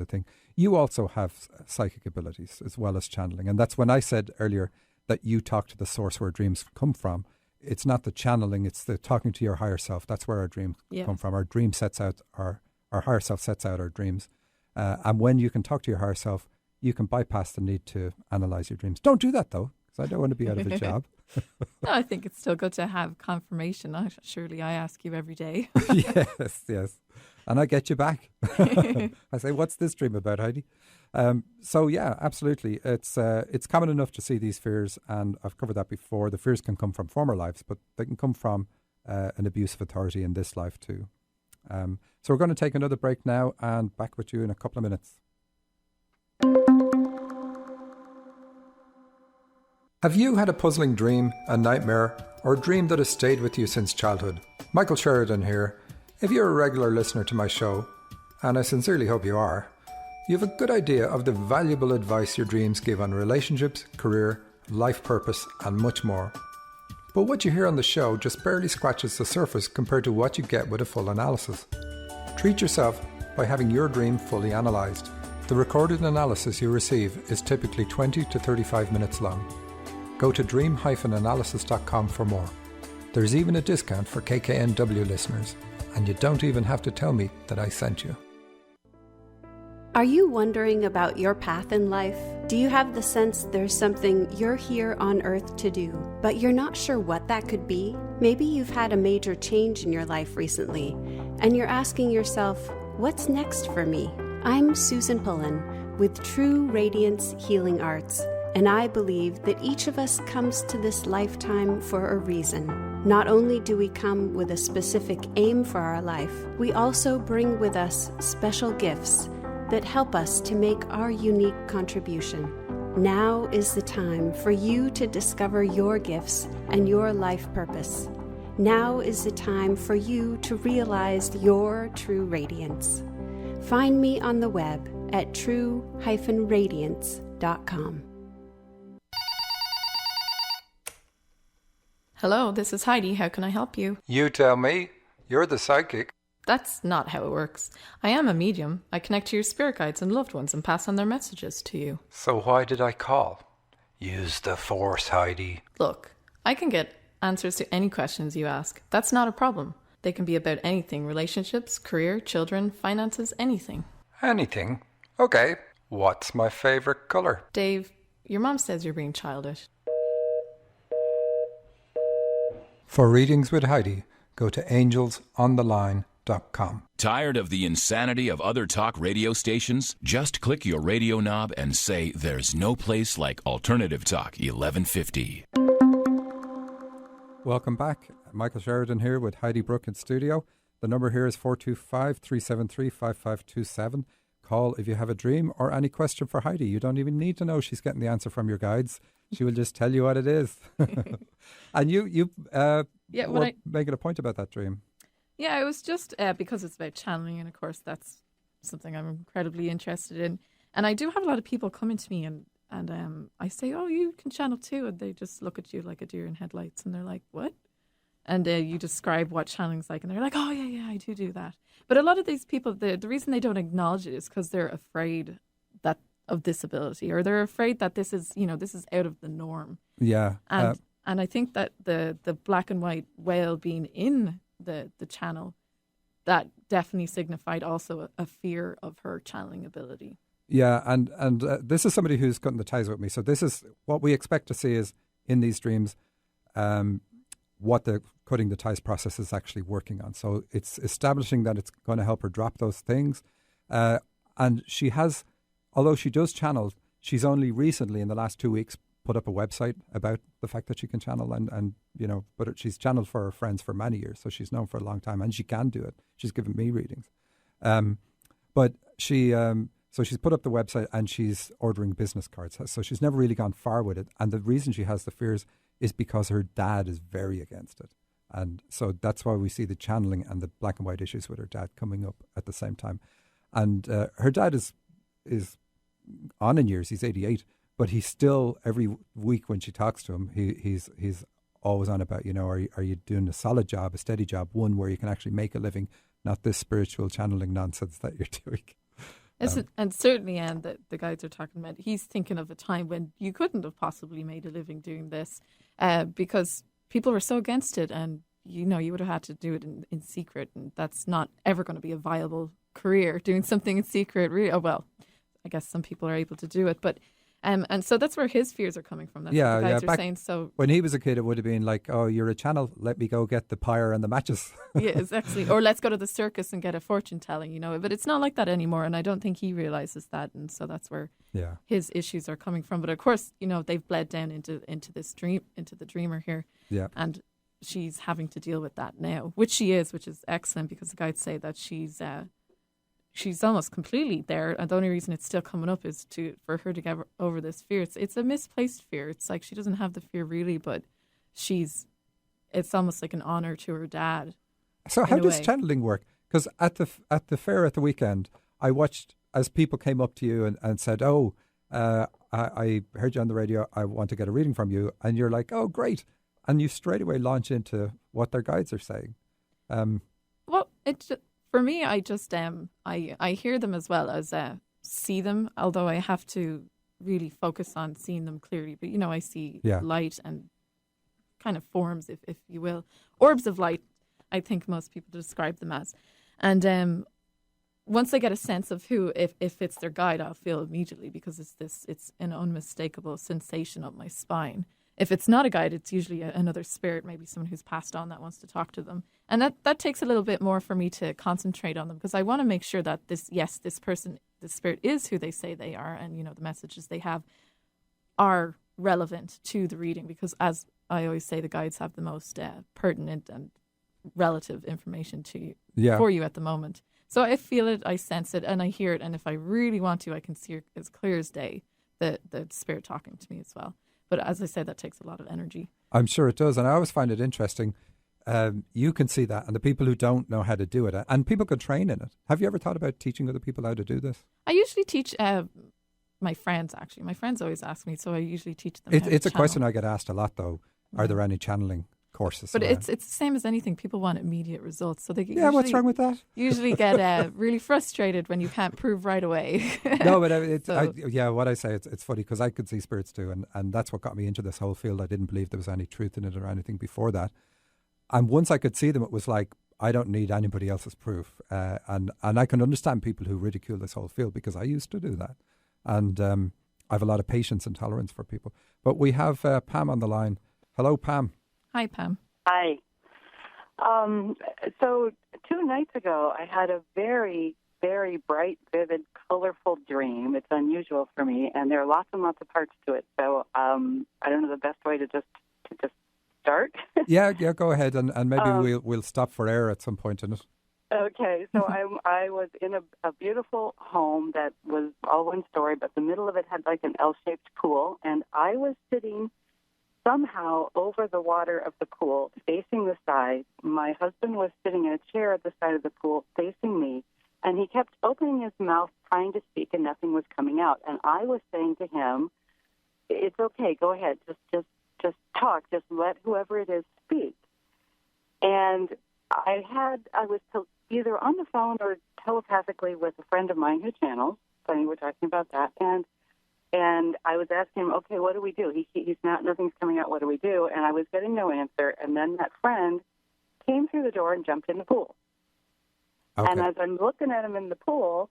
thing. You also have psychic abilities as well as channeling. And that's when I said earlier that you talk to the source where dreams come from. It's not the channeling, it's the talking to your higher self. That's where our dreams come from. Our dream sets out, our higher self sets out our dreams. And when you can talk to your higher self, you can bypass the need to analyze your dreams. Don't do that, though, because I don't want to be out of a job. No, I think it's still good to have confirmation. Surely I ask you every day. Yes. And I get you back. I say, what's this dream about, Heidi? So, yeah, absolutely. It's common enough to see these fears, and I've covered that before. The fears can come from former lives, but they can come from an abuse of authority in this life too. So we're going to take another break now and back with you in a couple of minutes. Have you had a puzzling dream, a nightmare, or a dream that has stayed with you since childhood? Michael Sheridan here. If you're a regular listener to my show, and I sincerely hope you are, you have a good idea of the valuable advice your dreams give on relationships, career, life purpose, and much more. But what you hear on the show just barely scratches the surface compared to what you get with a full analysis. Treat yourself by having your dream fully analysed. The recorded analysis you receive is typically 20 to 35 minutes long. Go to dream-analysis.com for more. There's even a discount for KKNW listeners, and you don't even have to tell me that I sent you. Are you wondering about your path in life? Do you have the sense there's something you're here on earth to do, but you're not sure what that could be? Maybe you've had a major change in your life recently, and you're asking yourself, what's next for me? I'm Susan Pullen with True Radiance Healing Arts, and I believe that each of us comes to this lifetime for a reason. Not only do we come with a specific aim for our life, we also bring with us special gifts that help us to make our unique contribution. Now is the time for you to discover your gifts and your life purpose. Now is the time for you to realize your true radiance. Find me on the web at true-radiance.com. Hello, this is Heidi. How can I help you? You tell me. You're the psychic. That's not how it works. I am a medium. I connect to your spirit guides and loved ones and pass on their messages to you. So why did I call? Use the force, Heidi. Look, I can get answers to any questions you ask. That's not a problem. They can be about anything: relationships, career, children, finances, anything. Anything? Okay. What's my favourite colour? Dave, your mom says you're being childish. For readings with Heidi, go to angelsontheline.com. Tired of the insanity of other talk radio stations? Just click your radio knob and say there's no place like Alternative Talk 1150. Welcome back. Michael Sheridan here with Heidi Brooke in studio. The number here is 425-373-5527. Call if you have a dream or any question for Heidi. You don't even need to know she's getting the answer from your guides. She will just tell you what it is. And you were making a point about that dream. Yeah, it was just because it's about channeling, and of course that's something I'm incredibly interested in. And I do have a lot of people coming to me and I say, oh, you can channel too, and they just look at you like a deer in headlights, and they're like, what? And you describe what channeling's like, and they're like, oh, yeah, I do that. But a lot of these people, the reason they don't acknowledge it is because they're afraid of disability, or they're afraid that this is out of the norm. Yeah. And I think that the black and white whale being in the channel, that definitely signified also a fear of her channeling ability. Yeah, and this is somebody who's cutting the ties with me. So this is what we expect to see is in these dreams, what the cutting the ties process is actually working on. So it's establishing that it's going to help her drop those things. And she has, although she does channel, she's only recently in the last 2 weeks put up a website about the fact that she can channel and but she's channeled for her friends for many years. So she's known for a long time and she can do it. She's given me readings. But she... So she's put up the website and she's ordering business cards. So she's never really gone far with it. And the reason she has the fears is because her dad is very against it. And so that's why we see the channeling and the black and white issues with her dad coming up at the same time. And her dad is on in years. He's 88. But he's still, every week when she talks to him, he's always on about, are you doing a solid job, a steady job, one where you can actually make a living, not this spiritual channeling nonsense that you're doing. And certainly, the guides are talking about, he's thinking of a time when you couldn't have possibly made a living doing this because people were so against it, and you would have had to do it in secret, and that's not ever going to be a viable career, doing something in secret. Really, well, I guess some people are able to do it, but and so that's where his fears are coming from. That's what the guides are saying. So when he was a kid, it would have been like, oh, you're a channel, let me go get the pyre and the matches. Yeah, exactly. Or let's go to the circus and get a fortune telling, But it's not like that anymore, and I don't think he realizes that, and so that's where his issues are coming from. But of course, they've bled down into this dream, into the dreamer here. Yeah. And she's having to deal with that now, which is excellent, because the guides say that she's almost completely there, and the only reason it's still coming up is for her to get over this fear. It's a misplaced fear. It's like she doesn't have the fear really, but it's almost like an honor to her dad. So how does channeling work? Because at the fair at the weekend, I watched as people came up to you and said, "Oh, I heard you on the radio. I want to get a reading from you," and you're like, "Oh, great!" And you straight away launch into what their guides are saying. Well, for me, I just I hear them as well as see them, although I have to really focus on seeing them clearly. But, I see light and kind of forms, if you will. Orbs of light, I think most people describe them as. And once I get a sense of who, if it's their guide, I'll feel immediately, because it's an unmistakable sensation up my spine. If it's not a guide, it's usually another spirit, maybe someone who's passed on that wants to talk to them. And that takes a little bit more for me to concentrate on them, because I want to make sure that this person, this spirit is who they say they are, and, the messages they have are relevant to the reading, because as I always say, the guides have the most pertinent and relative information to you, for you at the moment. So I feel it, I sense it, and I hear it, and if I really want to, I can see it as clear as day, the spirit talking to me as well. But as I said, that takes a lot of energy. I'm sure it does. And I always find it interesting. You can see that. And the people who don't know how to do it, and people could train in it. Have you ever thought about teaching other people how to do this? I usually teach my friends, actually. My friends always ask me, so I usually teach them It's a question I get asked a lot, though. Are there any channeling courses. But around. it's the same as anything. People want immediate results, so they What's wrong with that? Usually get really frustrated when you can't prove right away. No, but what I say, it's funny because I could see spirits too, and that's what got me into this whole field. I didn't believe there was any truth in it or anything before that. And once I could see them, it was like, I don't need anybody else's proof. And I can understand people who ridicule this whole field because I used to do that. And I have a lot of patience and tolerance for people. But we have Pam on the line. Hello, Pam. Hi, Pam. Hi. So 2 nights ago, I had a very, very bright, vivid, colorful dream. It's unusual for me, and there are lots and lots of parts to it. So I don't know the best way to just start. Yeah, go ahead, and maybe we'll stop for air at some point in it. Okay, so I was in a beautiful home that was all one story, but the middle of it had like an L-shaped pool, and I was sitting somehow over the water of the pool, facing the side. My husband was sitting in a chair at the side of the pool, facing me, and he kept opening his mouth, trying to speak, and nothing was coming out. And I was saying to him, "It's okay, go ahead, just talk, just let whoever it is speak." And I was either on the phone or telepathically with a friend of mine who channels. Funny, we're talking about that. And I was asking him, okay, what do we do? He's not, nothing's coming out. What do we do? And I was getting no answer. And then that friend came through the door and jumped in the pool. Okay. And as I'm looking at him in the pool,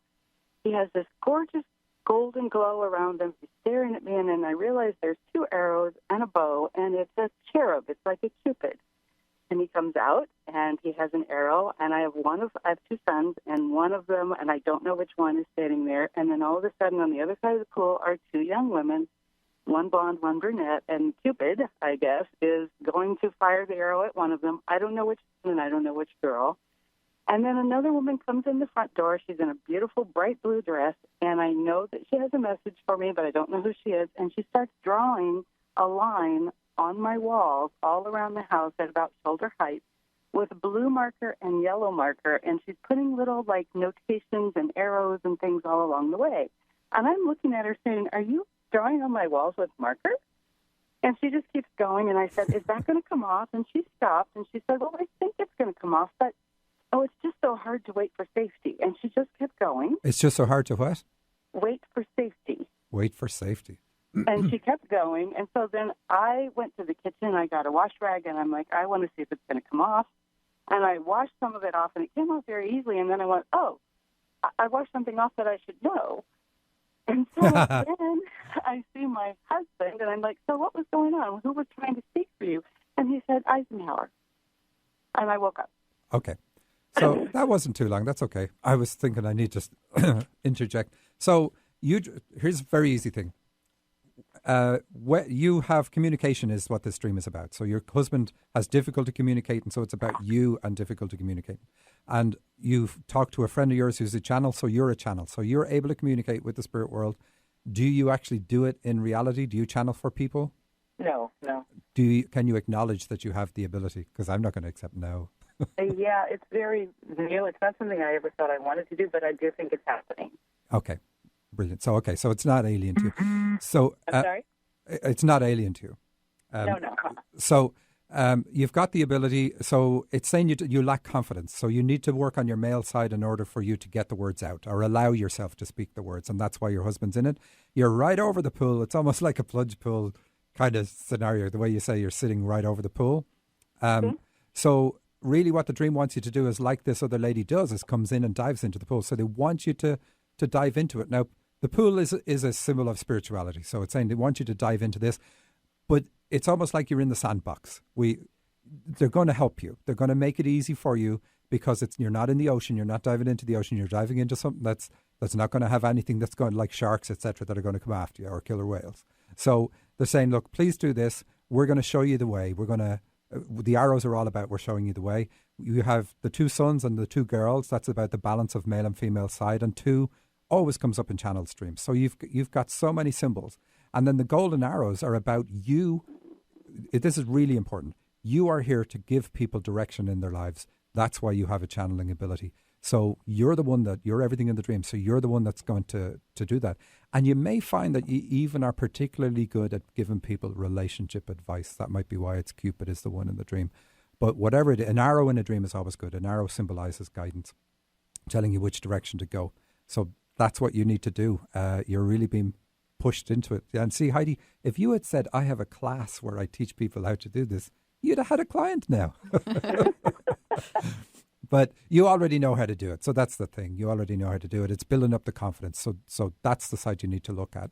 he has this gorgeous golden glow around him. He's staring at me, and then I realize there's 2 arrows and a bow, and it's a cherub. It's like a Cupid. And he comes out, and he has an arrow, and I have 2 sons, and one of them, and I don't know which one, is standing there. And then all of a sudden, on the other side of the pool are 2 young women, one blonde, one brunette, and Cupid, I guess, is going to fire the arrow at one of them. I don't know which one, and I don't know which girl. And then another woman comes in the front door. She's in a beautiful bright blue dress, and I know that she has a message for me, but I don't know who she is. And she starts drawing a line on my walls all around the house at about shoulder height with a blue marker and yellow marker, and she's putting little, like, notations and arrows and things all along the way. And I'm looking at her saying, "Are you drawing on my walls with marker?" And she just keeps going, and I said, "Is that going to come off?" And she stopped, and she said, "Well, I think it's going to come off, but it's just so hard to wait for safety." And she just kept going. It's just so hard to what? Wait for safety. Wait for safety. And she kept going. And so then I went to the kitchen. I got a wash rag, and I'm like, I want to see if it's going to come off. And I washed some of it off, and it came off very easily. And then I went, I washed something off that I should know. And so then I see my husband, and I'm like, "So what was going on? Who was trying to speak for you?" And he said, "Eisenhower." And I woke up. Okay. So that wasn't too long. That's okay. I was thinking I need to interject. So here's a very easy thing. You have communication is what this dream is about. So your husband has difficulty communicating, so it's about you and difficulty communicating. And you've talked to a friend of yours who's a channel, so you're a channel. So you're able to communicate with the spirit world. Do you actually do it in reality? Do you channel for people? No. Can you acknowledge that you have the ability? Because I'm not going to accept no. Yeah, it's very new. It's not something I ever thought I wanted to do, but I do think it's happening. Okay, brilliant. So it's not alien to you. So I'm sorry? It's not alien to you. No. So you've got the ability. So it's saying you lack confidence. So you need to work on your male side in order for you to get the words out or allow yourself to speak the words. And that's why your husband's in it. You're right over the pool. It's almost like a plunge pool kind of scenario, the way you say you're sitting right over the pool. So really what the dream wants you to do is like this other lady does, is comes in and dives into the pool. So they want you to dive into it. Now, the pool is a symbol of spirituality. So it's saying they want you to dive into this, but it's almost like you're in the sandbox. They're going to help you. They're going to make it easy for you because you're not in the ocean. You're not diving into the ocean. You're diving into something that's not going to have anything that's going like sharks, etc., that are going to come after you or killer whales. So they're saying, look, please do this. We're going to show you the way. The arrows are all about we're showing you the way. You have the 2 sons and the 2 girls. That's about the balance of male and female side. And 2 always comes up in channel streams. So you've got so many symbols. And then the golden arrows are about you. This is really important. You are here to give people direction in their lives. That's why you have a channeling ability. So you're everything in the dream. So you're the one that's going to do that. And you may find that you even are particularly good at giving people relationship advice. That might be why it's Cupid is the one in the dream. But whatever it is, an arrow in a dream is always good. An arrow symbolizes guidance, telling you which direction to go. So that's what you need to do. You're really being pushed into it. And see, Heidi, if you had said, I have a class where I teach people how to do this, you'd have had a client now. But you already know how to do it. So that's the thing. You already know how to do it. It's building up the confidence. So that's the side you need to look at.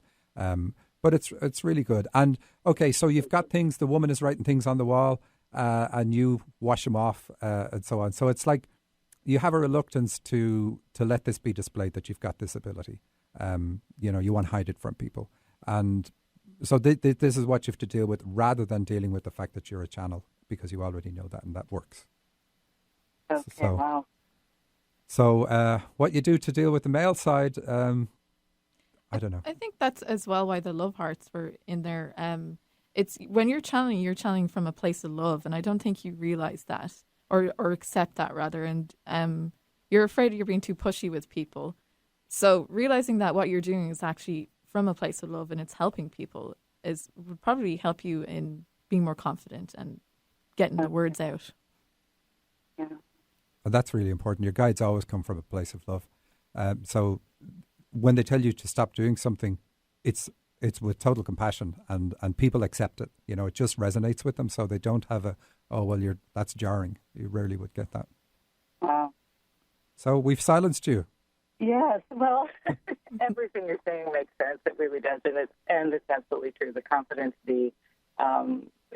But it's really good. And okay, so you've got things, the woman is writing things on the wall and you wash them off and so on. So it's like you have a reluctance to let this be displayed that you've got this ability. You want to hide it from people. And so this is what you have to deal with rather than dealing with the fact that you're a channel, because you already know that and that works. Okay, wow. So what you do to deal with the male side, I don't know. I think that's as well why the love hearts were in there. It's when you're channeling from a place of love, and I don't think you realize that or accept that rather. And you're afraid you're being too pushy with people. So realizing that what you're doing is actually from a place of love and it's helping people would probably help you in being more confident and getting the words out. Yeah. Well, that's really important. Your guides always come from a place of love. So when they tell you to stop doing something, it's with total compassion and people accept it. It just resonates with them. So they don't have that's jarring. You rarely would get that. Wow. So we've silenced you. Yes. Well, everything you're saying makes sense. It really does. And it's absolutely true. The confidence, when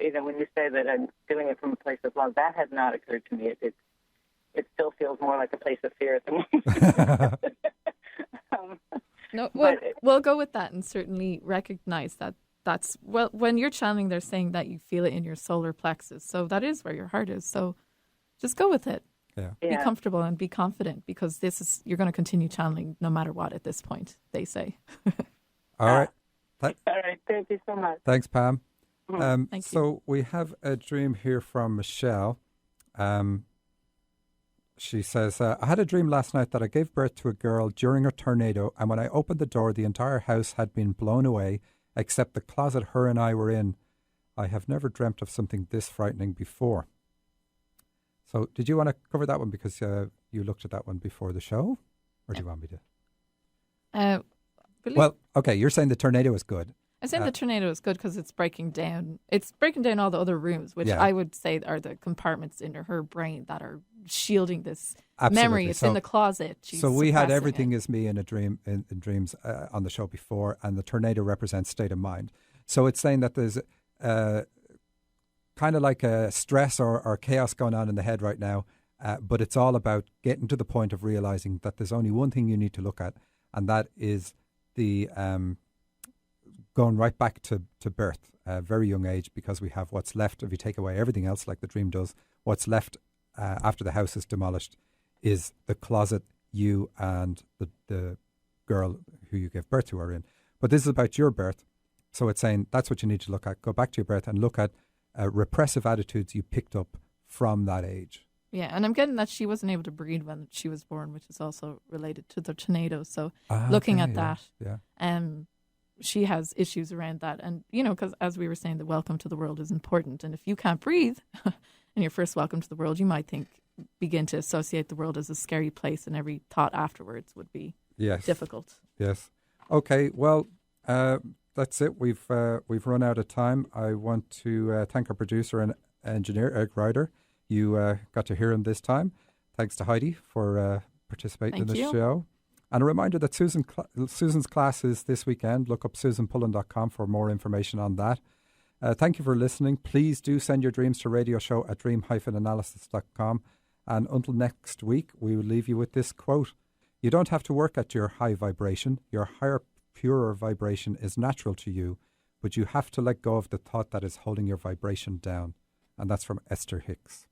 you say that I'm doing it from a place of love, that has not occurred to me. It still feels more like a place of fear at the moment. No, we'll go with that and certainly recognize that when you're channeling, they're saying that you feel it in your solar plexus. So that is where your heart is. So just go with it. Yeah. Be comfortable and be confident, because you're going to continue channeling no matter what at this point, they say. All right. All right. Thank you so much. Thanks, Pam. Thank you. So we have a dream here from Michelle. She says, I had a dream last night that I gave birth to a girl during a tornado, and when I opened the door, the entire house had been blown away, except the closet her and I were in. I have never dreamt of something this frightening before. So did you want to cover that one because you looked at that one before the show? Or do you want me to? Well, okay, you're saying the tornado is good. I'm saying the tornado is good because it's breaking down. It's breaking down all the other rooms, which I would say are the compartments in her brain that are shielding this memory. It's in the closet. So we had Everything Is Me in a dream in dreams on the show before, and the tornado represents state of mind. So it's saying that there's kind of like a stress or chaos going on in the head right now, but it's all about getting to the point of realizing that there's only one thing you need to look at, and that is the going right back to birth, a very young age, because we have what's left. If you take away everything else, like the dream does, what's left after the house is demolished is the closet you and the girl who you gave birth to are in. But this is about your birth. So it's saying that's what you need to look at. Go back to your birth and look at repressive attitudes you picked up from that age. Yeah, and I'm getting that she wasn't able to breathe when she was born, which is also related to the tornado. So looking at that, she has issues around that. And, because as we were saying, the welcome to the world is important. And if you can't breathe in your first welcome to the world, you might begin to associate the world as a scary place, and every thought afterwards would be difficult. Yes. Okay, well, that's it. We've run out of time. I want to thank our producer and engineer, Eric Ryder. You got to hear him this time. Thanks to Heidi for participating in the show. And a reminder that Susan's class is this weekend. Look up susanpullen.com for more information on that. Thank you for listening. Please do send your dreams to radioshow at dream-analysis.com. And until next week, we will leave you with this quote. You don't have to work at your high vibration. Your higher, purer vibration is natural to you, but you have to let go of the thought that is holding your vibration down. And that's from Esther Hicks.